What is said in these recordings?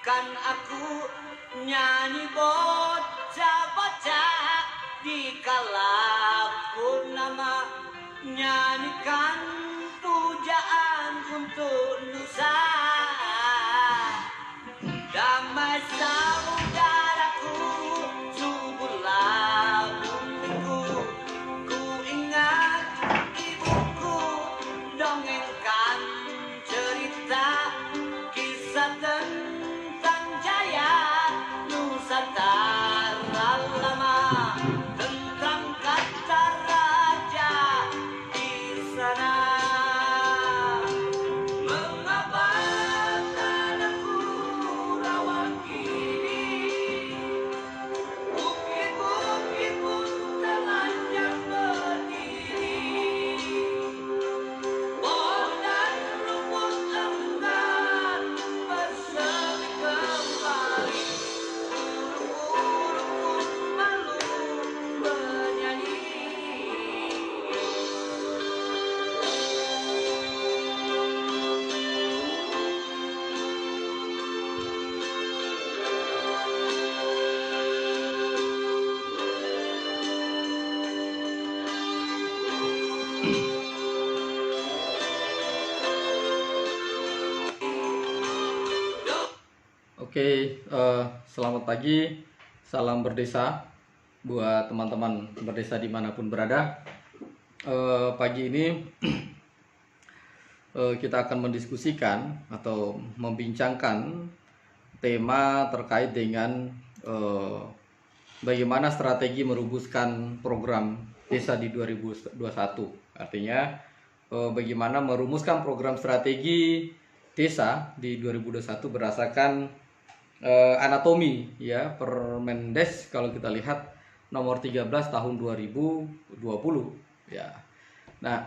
Kan aku nyanyi bocah-bocah di kala purnama, nyanyikan pujaan untuk Nusa. Damai saudaraku, subuhlah bumiku. Ku ingat ibuku dongengkan cerita kisah tentang jaya Nusantara lama, tentang kata raja di sana. Mengapa tanahku rawan kini, bukit-bukit pun telanjang berdiri, pohon dan rumput enggan bersemi kembali, burung-burung pun malu bernyanyi. Oke, selamat pagi, salam berdesa buat teman-teman berdesa dimanapun berada. Pagi ini kita akan mendiskusikan atau membincangkan tema terkait dengan bagaimana strategi merumuskan program desa di 2021. Artinya bagaimana merumuskan program strategi desa di 2021 berdasarkan anatomi ya Permendes kalau kita lihat nomor 13 tahun 2020 ya. Nah,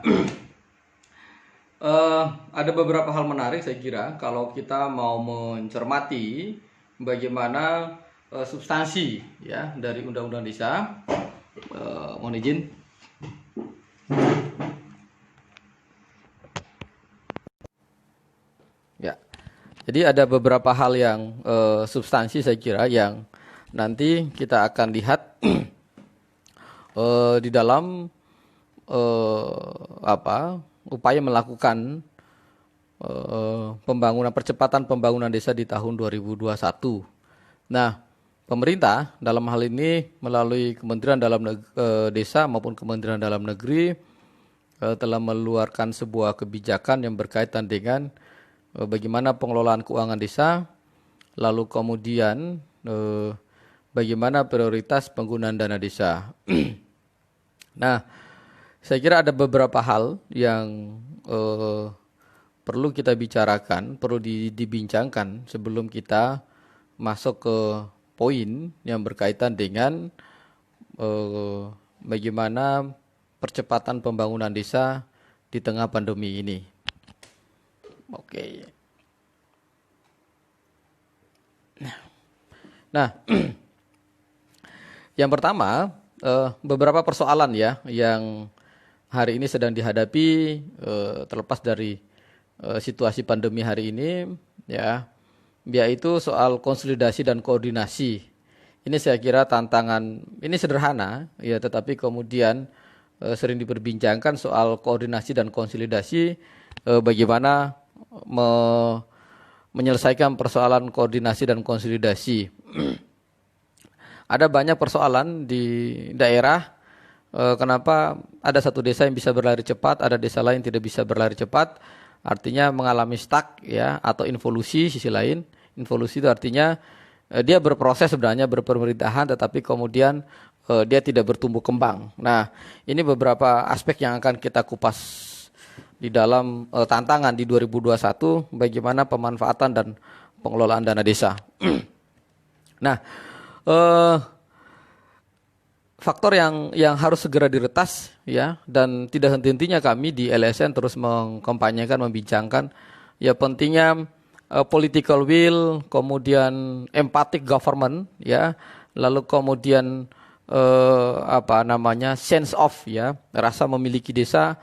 ada beberapa hal menarik saya kira kalau kita mau mencermati bagaimana substansi ya dari Undang-Undang Desa. Mohon izin. Ya. Jadi ada beberapa hal yang substansi saya kira yang nanti kita akan lihat di dalam upaya melakukan percepatan pembangunan desa di tahun 2021. Nah, pemerintah dalam hal ini melalui Kementerian Desa maupun Kementerian Dalam Negeri telah mengeluarkan sebuah kebijakan yang berkaitan dengan bagaimana pengelolaan keuangan desa, lalu kemudian bagaimana prioritas penggunaan dana desa. Nah, saya kira ada beberapa hal yang perlu kita bicarakan, perlu dibincangkan sebelum kita masuk ke poin yang berkaitan dengan bagaimana percepatan pembangunan desa di tengah pandemi ini. Oke. Nah, yang pertama beberapa persoalan ya yang hari ini sedang dihadapi terlepas dari situasi pandemi hari ini ya, yaitu soal konsolidasi dan koordinasi. Ini saya kira tantangan ini sederhana ya, tetapi kemudian sering diperbincangkan soal koordinasi dan konsolidasi, bagaimana menyelesaikan persoalan koordinasi dan konsolidasi. Ada banyak persoalan di daerah. Kenapa ada satu desa yang bisa berlari cepat, ada desa lain tidak bisa berlari cepat, artinya mengalami stuck ya, atau involusi. Sisi lain, involusi itu artinya dia berproses sebenarnya berpemerintahan, tetapi kemudian dia tidak bertumbuh kembang. Nah, ini beberapa aspek yang akan kita kupas di dalam tantangan di 2021, bagaimana pemanfaatan dan pengelolaan dana desa. Nah, faktor yang harus segera diretas ya, dan tidak henti-hentinya kami di LSN terus mengkampanyekan, membincangkan ya pentingnya political will, kemudian empathic government ya, lalu kemudian sense of ya, rasa memiliki desa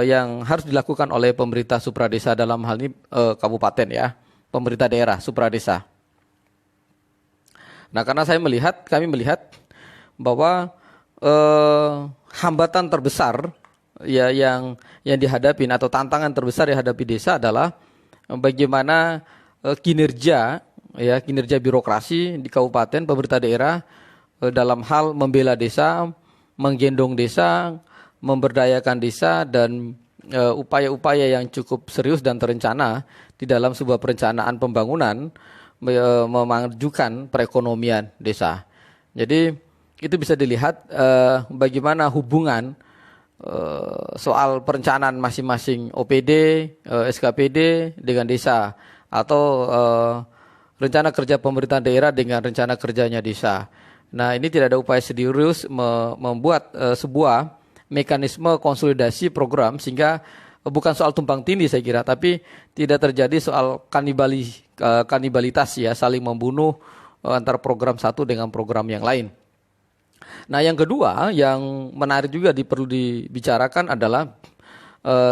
yang harus dilakukan oleh pemerintah supradesa, dalam hal ini kabupaten ya, pemerintah daerah supradesa. Nah, karena kami melihat bahwa hambatan terbesar ya yang dihadapi atau tantangan terbesar yang dihadapi desa adalah bagaimana kinerja birokrasi di kabupaten, pemerintah daerah dalam hal membela desa, menggendong desa, memberdayakan desa, dan upaya-upaya yang cukup serius dan terencana di dalam sebuah perencanaan pembangunan memajukan perekonomian desa. Jadi itu bisa dilihat bagaimana hubungan soal perencanaan masing-masing OPD, SKPD dengan desa, atau rencana kerja pemerintah daerah dengan rencana kerjanya desa. Nah, ini tidak ada upaya serius membuat sebuah mekanisme konsolidasi program sehingga bukan soal tumpang tindih saya kira, tapi tidak terjadi soal kanibalitas ya, saling membunuh antara program satu dengan program yang lain. Nah, yang kedua yang menarik juga perlu dibicarakan adalah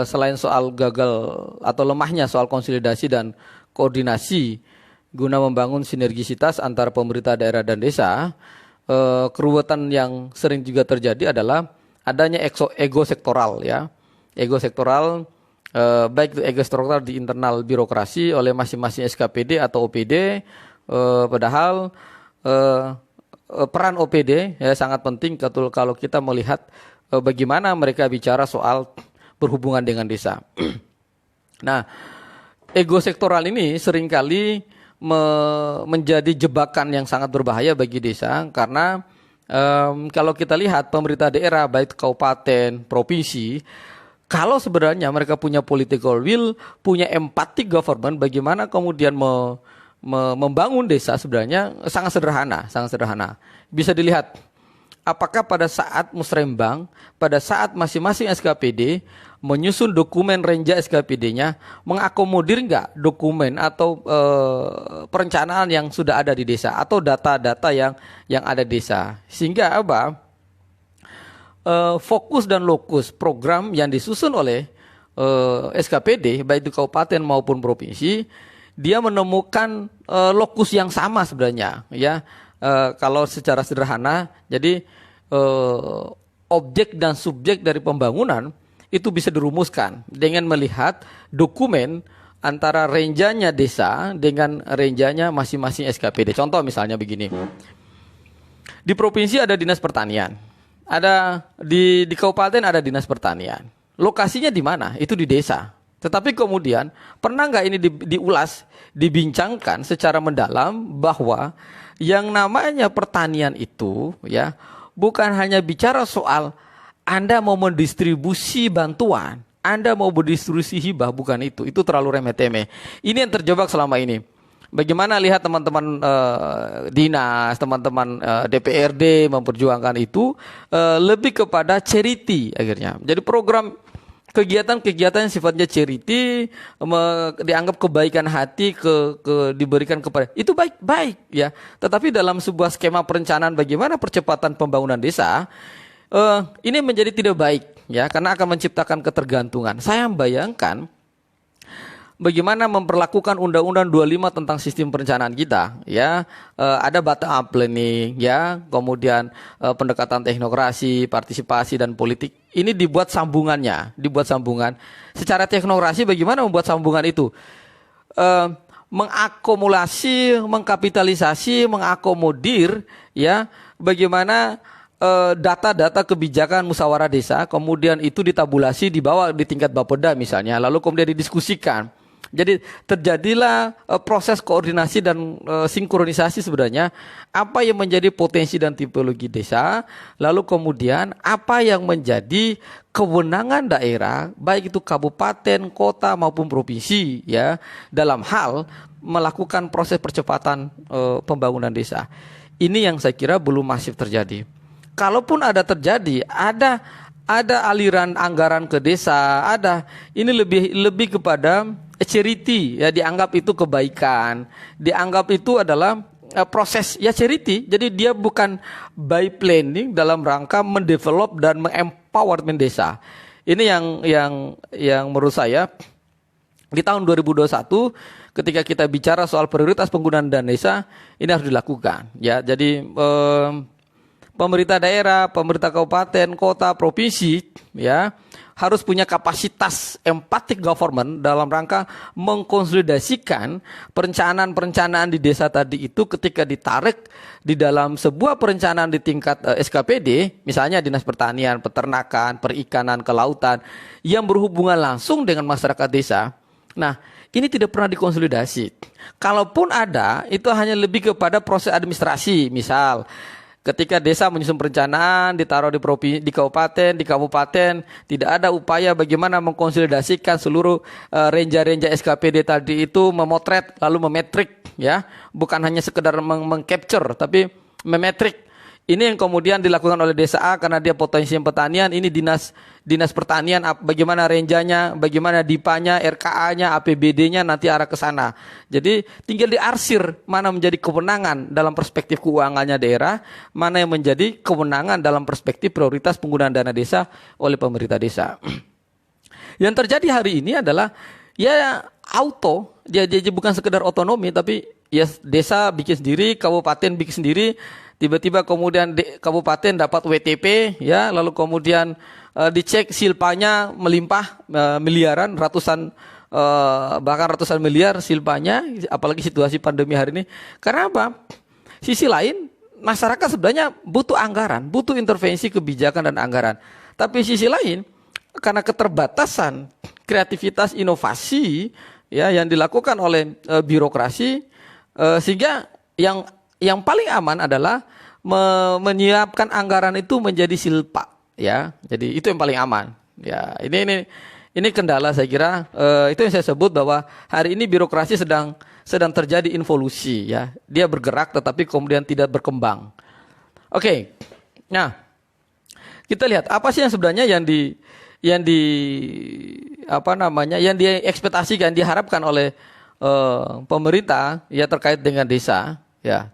selain soal gagal atau lemahnya soal konsolidasi dan koordinasi guna membangun sinergisitas antara pemerintah daerah dan desa, keruwetan yang sering juga terjadi adalah adanya ego sektoral ya. Ego sektoral, baik itu ego sektoral di internal birokrasi oleh masing-masing SKPD atau OPD, padahal peran OPD ya sangat penting kalau kita melihat bagaimana mereka bicara soal berhubungan dengan desa. Nah, ego sektoral ini seringkali menjadi jebakan yang sangat berbahaya bagi desa karena kalau kita lihat pemerintah daerah baik kabupaten, provinsi, kalau sebenarnya mereka punya political will, punya empathic government, bagaimana kemudian membangun desa sebenarnya sangat sederhana. Bisa dilihat apakah pada saat musrembang, pada saat masing-masing SKPD menyusun dokumen renja SKPD-nya, mengakomodir nggak dokumen atau perencanaan yang sudah ada di desa atau data-data yang ada di desa, sehingga apa? Fokus dan lokus program yang disusun oleh SKPD baik di kabupaten maupun provinsi, dia menemukan lokus yang sama sebenarnya ya. Kalau secara sederhana, jadi objek dan subjek dari pembangunan itu bisa dirumuskan dengan melihat dokumen antara renjanya desa dengan renjanya masing-masing SKPD. Contoh misalnya begini, di provinsi ada dinas pertanian, ada di kabupaten ada dinas pertanian. Lokasinya di mana? Itu di desa. Tetapi kemudian pernah nggak ini diulas, dibincangkan secara mendalam bahwa yang namanya pertanian itu ya bukan hanya bicara soal Anda mau mendistribusi bantuan, Anda mau mendistribusi hibah, bukan itu. Itu terlalu remeh-temeh. Ini yang terjebak selama ini. Bagaimana lihat teman-teman dinas, teman-teman DPRD memperjuangkan itu lebih kepada charity akhirnya. Jadi program kegiatan-kegiatan yang sifatnya charity dianggap kebaikan hati diberikan kepada itu baik-baik ya. Tetapi dalam sebuah skema perencanaan bagaimana percepatan pembangunan desa, ini menjadi tidak baik ya, karena akan menciptakan ketergantungan. Saya membayangkan bagaimana memperlakukan Undang-Undang 25 tentang sistem perencanaan kita ya, ada bottom up planning ya, kemudian pendekatan teknokrasi, partisipasi dan politik. Ini dibuat sambungan. Secara teknokrasi bagaimana membuat sambungan itu? Mengakumulasi, mengkapitalisasi, mengakomodir ya, bagaimana data-data kebijakan musyawarah desa, kemudian itu ditabulasi, dibawa di tingkat Bapeda misalnya, lalu kemudian didiskusikan. Jadi terjadilah proses koordinasi dan sinkronisasi sebenarnya apa yang menjadi potensi dan tipologi desa, lalu kemudian apa yang menjadi kewenangan daerah baik itu kabupaten, kota maupun provinsi ya dalam hal melakukan proses percepatan pembangunan desa. Ini yang saya kira belum masif terjadi. Kalaupun ada terjadi, ada aliran anggaran ke desa, ini lebih kepada charity ya, dianggap itu kebaikan, dianggap itu adalah proses ya charity. Jadi dia bukan by planning dalam rangka mendevelop dan mengempowerment desa. Ini yang menurut saya di tahun 2021 ketika kita bicara soal prioritas penggunaan dana desa ini harus dilakukan ya. Jadi pemerintah daerah, pemerintah kabupaten, kota, provinsi ya harus punya kapasitas empathic government dalam rangka mengkonsolidasikan perencanaan-perencanaan di desa tadi itu ketika ditarik di dalam sebuah perencanaan di tingkat SKPD, misalnya Dinas Pertanian, Peternakan, Perikanan, Kelautan yang berhubungan langsung dengan masyarakat desa. Nah, ini tidak pernah dikonsolidasi. Kalaupun ada, itu hanya lebih kepada proses administrasi, misal ketika desa menyusun perencanaan, ditaruh di kabupaten, tidak ada upaya bagaimana mengkonsolidasikan seluruh renja-renja SKPD tadi itu, memotret lalu memetrik ya, bukan hanya sekedar mengcapture tapi memetrik. Ini yang kemudian dilakukan oleh desa A karena dia potensi pertanian, ini dinas pertanian bagaimana renjanya, bagaimana dipanya, RKA-nya, APBD-nya nanti arah ke sana. Jadi tinggal diarsir mana menjadi kewenangan dalam perspektif keuangannya daerah, mana yang menjadi kewenangan dalam perspektif prioritas penggunaan dana desa oleh pemerintah desa. Yang terjadi hari ini adalah ya dia bukan sekedar otonomi tapi ya desa bikin sendiri, kabupaten bikin sendiri. Tiba-tiba kemudian kabupaten dapat WTP ya, lalu kemudian dicek silpanya melimpah miliaran, bahkan ratusan miliar silpanya, apalagi situasi pandemi hari ini. Karena apa? Sisi lain masyarakat sebenarnya butuh anggaran, butuh intervensi kebijakan dan anggaran. Tapi sisi lain karena keterbatasan kreativitas inovasi ya yang dilakukan oleh birokrasi sehingga yang paling aman adalah menyiapkan anggaran itu menjadi silpa ya. Jadi itu yang paling aman. Ya, ini kendala saya kira itu yang saya sebut bahwa hari ini birokrasi sedang terjadi involusi ya. Dia bergerak tetapi kemudian tidak berkembang. Oke. Nah, kita lihat apa sih yang sebenarnya yang diekspektasikan, diharapkan oleh pemerintah ya terkait dengan desa ya.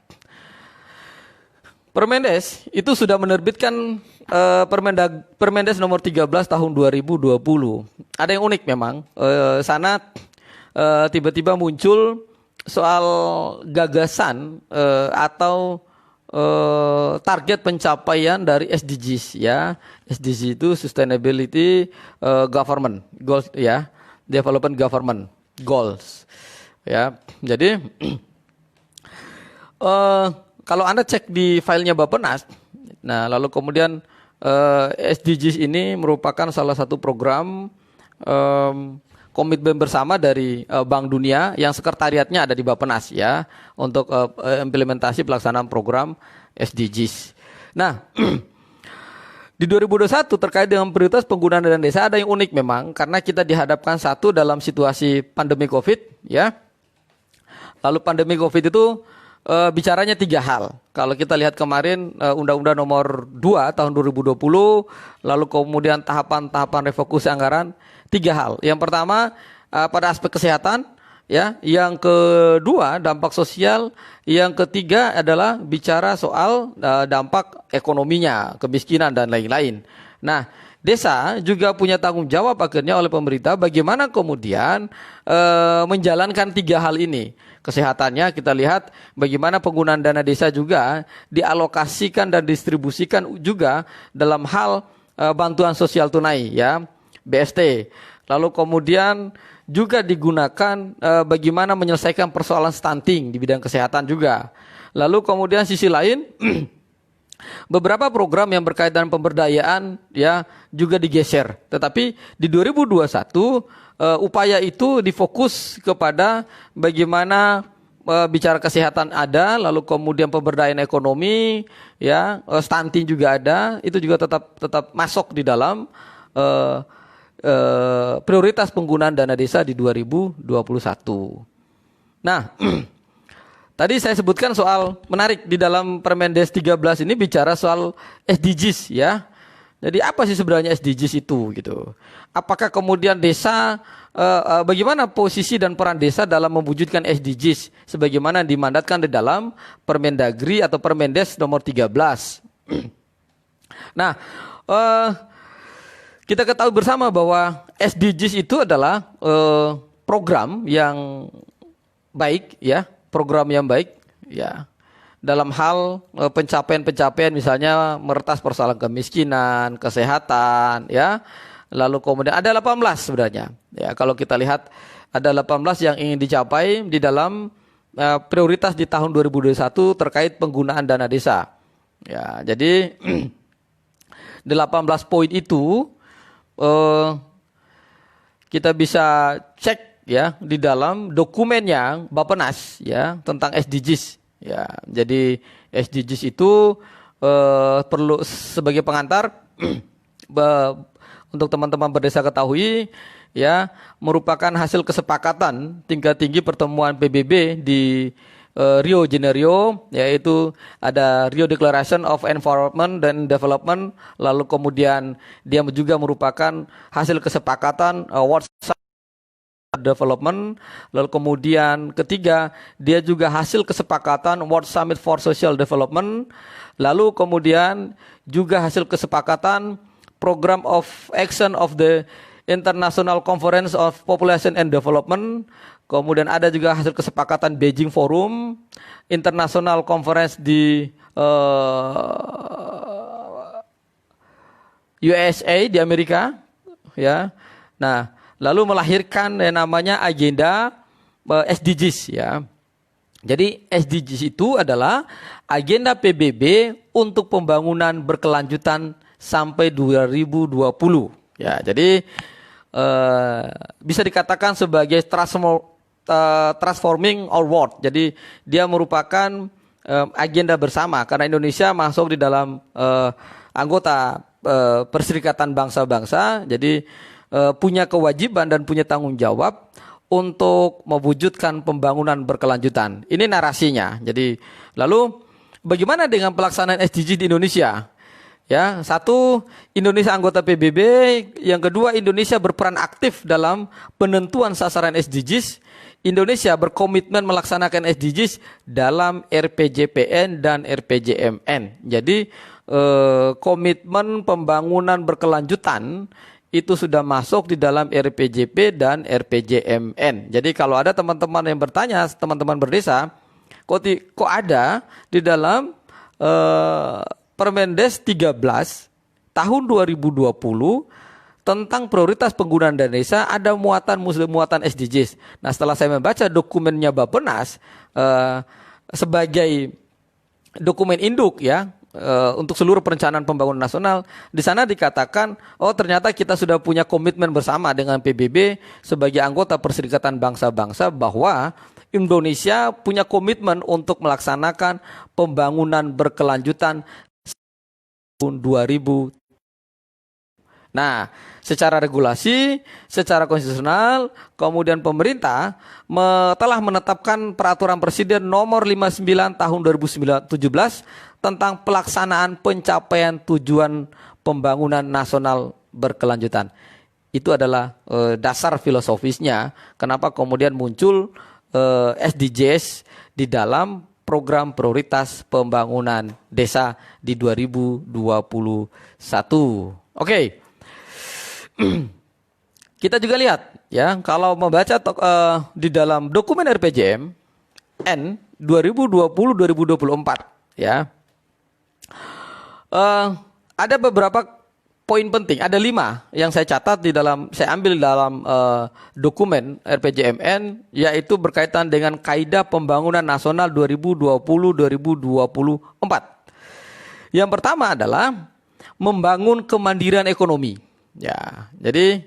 Permendes itu sudah menerbitkan Permendes nomor 13 tahun 2020. Ada yang unik memang. Sana tiba-tiba muncul soal gagasan atau target pencapaian dari SDGs ya. SDGs itu Sustainability Government Goals ya. Development Government Goals. Ya. Jadi kalau Anda cek di filenya Bappenas, nah lalu kemudian SDGs ini merupakan salah satu program komitmen bersama dari Bank Dunia yang sekretariatnya ada di Bappenas ya untuk implementasi pelaksanaan program SDGs. Nah, di 2021 terkait dengan prioritas penggunaan dana desa ada yang unik memang karena kita dihadapkan satu dalam situasi pandemi COVID ya. Lalu pandemi COVID itu bicaranya 3 hal. Kalau kita lihat kemarin Undang-Undang nomor 2 tahun 2020, lalu kemudian tahapan-tahapan refokusi anggaran 3 hal. Yang pertama pada aspek kesehatan, ya. Yang kedua dampak sosial, yang ketiga adalah bicara soal dampak ekonominya, kemiskinan dan lain-lain. Nah, desa juga punya tanggung jawab akhirnya oleh pemerintah bagaimana kemudian menjalankan 3 hal ini. Kesehatannya kita lihat bagaimana penggunaan dana desa juga dialokasikan dan distribusikan juga dalam hal bantuan sosial tunai ya, BST. Lalu kemudian juga digunakan bagaimana menyelesaikan persoalan stunting di bidang kesehatan juga. Lalu kemudian sisi lain beberapa program yang berkaitan pemberdayaan ya juga digeser. Tetapi di 2021 upaya itu difokus kepada bagaimana bicara kesehatan ada, lalu kemudian pemberdayaan ekonomi, ya stunting juga ada, itu juga tetap masuk di dalam prioritas penggunaan dana desa di 2021. Nah, tadi saya sebutkan soal menarik di dalam Permendes 13 ini bicara soal SDGs ya. Jadi apa sih sebenarnya SDGs itu gitu? Apakah kemudian desa bagaimana posisi dan peran desa dalam mewujudkan SDGs sebagaimana dimandatkan di dalam Permendagri atau Permendes nomor 13. Nah, kita ketahui bersama bahwa SDGs itu adalah program yang baik ya, program yang baik ya. Dalam hal pencapaian-pencapaian misalnya meretas persoalan kemiskinan, kesehatan ya. Lalu kemudian ada 18 sebenarnya. Ya, kalau kita lihat ada 18 yang ingin dicapai di dalam prioritas di tahun 2021 terkait penggunaan dana desa. Ya, jadi 18 poin itu kita bisa cek ya di dalam dokumennya Bappenas ya tentang SDGs. Ya, jadi SDGs itu perlu sebagai pengantar untuk teman-teman berdesa ketahui ya merupakan hasil kesepakatan tingkat tinggi pertemuan PBB di Rio de Janeiro, yaitu ada Rio Declaration of Environment and Development, lalu kemudian dia juga merupakan hasil kesepakatan World Development, lalu kemudian ketiga dia juga hasil kesepakatan World Summit for Social Development, lalu kemudian juga hasil kesepakatan Program of Action of the International Conference of Population and Development, kemudian ada juga hasil kesepakatan Beijing Forum, International Conference di USA di Amerika, ya. Nah, lalu melahirkan yang namanya agenda SDGs ya. Jadi SDGs itu adalah agenda PBB untuk pembangunan berkelanjutan sampai 2020 ya. Jadi bisa dikatakan sebagai transforming our world. Jadi dia merupakan agenda bersama karena Indonesia masuk di dalam anggota Perserikatan Bangsa-Bangsa. Jadi punya kewajiban dan punya tanggung jawab untuk mewujudkan pembangunan berkelanjutan. Ini narasinya. Jadi lalu bagaimana dengan pelaksanaan SDGs di Indonesia? Ya, satu, Indonesia anggota PBB, yang kedua Indonesia berperan aktif dalam penentuan sasaran SDGs. Indonesia berkomitmen melaksanakan SDGs dalam RPJPN dan RPJMN. Jadi komitmen pembangunan berkelanjutan itu sudah masuk di dalam RPJP dan RPJMN. Jadi kalau ada teman-teman yang bertanya, teman-teman berdesa, kok ada di dalam Permendes 13 tahun 2020 tentang prioritas penggunaan dana desa ada muatan SDGs. Nah, setelah saya membaca dokumennya Bappenas sebagai dokumen induk ya untuk seluruh perencanaan pembangunan nasional, di sana dikatakan oh ternyata kita sudah punya komitmen bersama dengan PBB sebagai anggota Perserikatan Bangsa-Bangsa bahwa Indonesia punya komitmen untuk melaksanakan pembangunan berkelanjutan 2000. Nah, secara regulasi, secara konstitusional, kemudian pemerintah telah menetapkan peraturan presiden nomor 59 tahun 2017 tentang pelaksanaan pencapaian tujuan pembangunan nasional berkelanjutan. Itu adalah dasar filosofisnya kenapa kemudian muncul SDGs di dalam program prioritas pembangunan desa di 2021. Oke. Kita juga lihat ya kalau membaca di dalam dokumen RPJM N 2020-2024 ya. Ada beberapa poin penting, ada 5 yang saya catat saya ambil dalam dokumen RPJMN, yaitu berkaitan dengan Kaidah Pembangunan Nasional 2020-2024. Yang pertama adalah membangun kemandirian ekonomi. Ya, jadi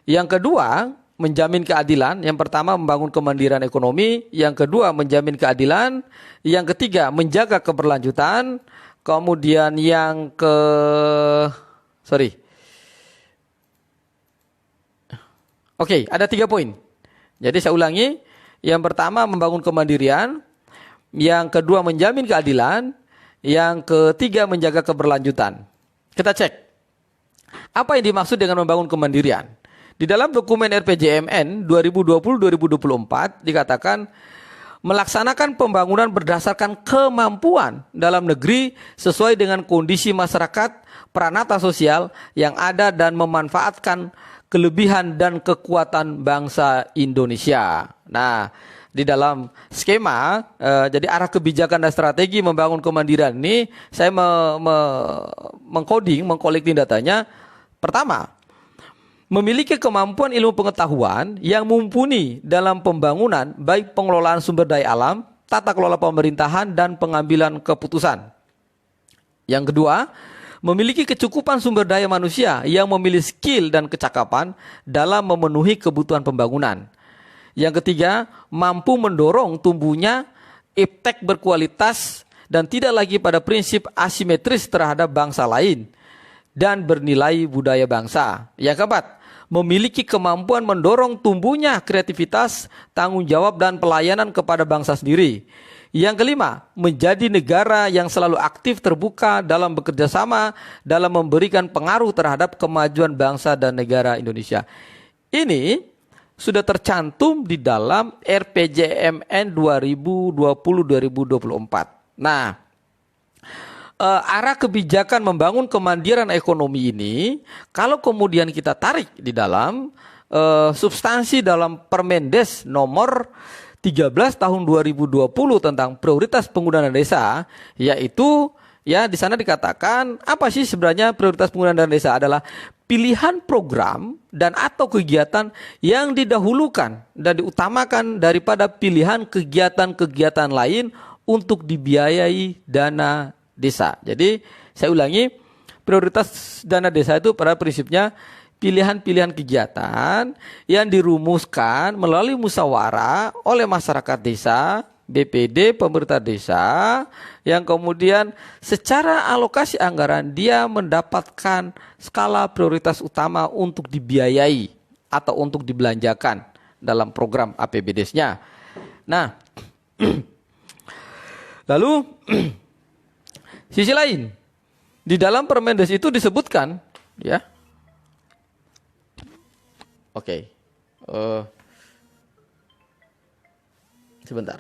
yang kedua menjamin keadilan. Yang pertama membangun kemandirian ekonomi, yang kedua menjamin keadilan, yang ketiga menjaga keberlanjutan, kemudian yang Oke, ada 3 poin. Jadi saya ulangi, yang pertama membangun kemandirian, yang kedua menjamin keadilan, yang ketiga menjaga keberlanjutan. Kita cek, apa yang dimaksud dengan membangun kemandirian? Di dalam dokumen RPJMN 2020-2024 dikatakan melaksanakan pembangunan berdasarkan kemampuan dalam negeri sesuai dengan kondisi masyarakat, peranata sosial yang ada dan memanfaatkan kelebihan dan kekuatan bangsa Indonesia. Nah, di dalam skema, jadi arah kebijakan dan strategi membangun kemandirian ini, saya mengcollecting datanya. Pertama, memiliki kemampuan ilmu pengetahuan yang mumpuni dalam pembangunan, baik pengelolaan sumber daya alam, tata kelola pemerintahan, dan pengambilan keputusan. Yang kedua, memiliki kecukupan sumber daya manusia yang memiliki skill dan kecakapan dalam memenuhi kebutuhan pembangunan. Yang ketiga, mampu mendorong tumbuhnya iptek berkualitas dan tidak lagi pada prinsip asimetris terhadap bangsa lain dan bernilai budaya bangsa. Yang keempat, memiliki kemampuan mendorong tumbuhnya kreativitas, tanggung jawab, dan pelayanan kepada bangsa sendiri. Yang kelima, menjadi negara yang selalu aktif terbuka dalam bekerja sama dalam memberikan pengaruh terhadap kemajuan bangsa dan negara Indonesia. Ini sudah tercantum di dalam RPJMN 2020-2024. Nah, arah kebijakan membangun kemandirian ekonomi ini, kalau kemudian kita tarik di dalam substansi dalam Permendes nomor 13 tahun 2020 tentang prioritas penggunaan dana desa, yaitu ya di sana dikatakan apa sih sebenarnya prioritas penggunaan dana desa adalah pilihan program dan atau kegiatan yang didahulukan dan diutamakan daripada pilihan kegiatan-kegiatan lain untuk dibiayai dana desa. Jadi saya ulangi, prioritas dana desa itu pada prinsipnya pilihan-pilihan kegiatan yang dirumuskan melalui musyawarah oleh masyarakat desa, BPD, pemerintah desa, yang kemudian secara alokasi anggaran dia mendapatkan skala prioritas utama untuk dibiayai atau untuk dibelanjakan dalam program APBDes-nya. Nah, lalu sisi lain, di dalam Permendes itu disebutkan, ya, oke, sebentar.